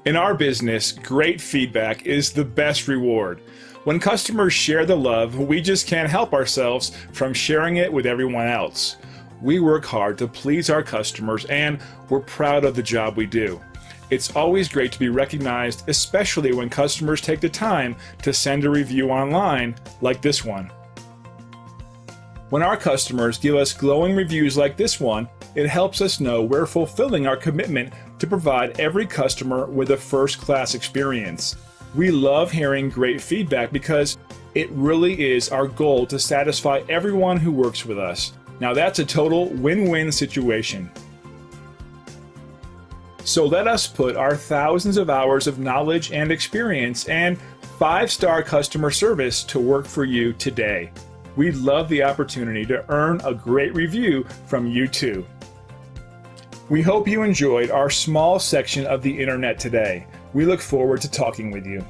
In our business, great feedback is the best reward. When customers share the love, we just can't help ourselves from sharing it with everyone else. We work hard to please our customers, and we're proud of the job we do. It's always great to be recognized, especially when customers take the time to send a review online like this one. When our customers give us glowing reviews like this one, it helps us know we're fulfilling our commitment to provide every customer with a first-class experience. We love hearing great feedback because it really is our goal to satisfy everyone who works with us. Now that's a total win-win situation. So let us put our thousands of hours of knowledge and experience and 5-star customer service to work for you today. We'd love the opportunity to earn a great review from you too. We hope you enjoyed our small section of the internet today. We look forward to talking with you.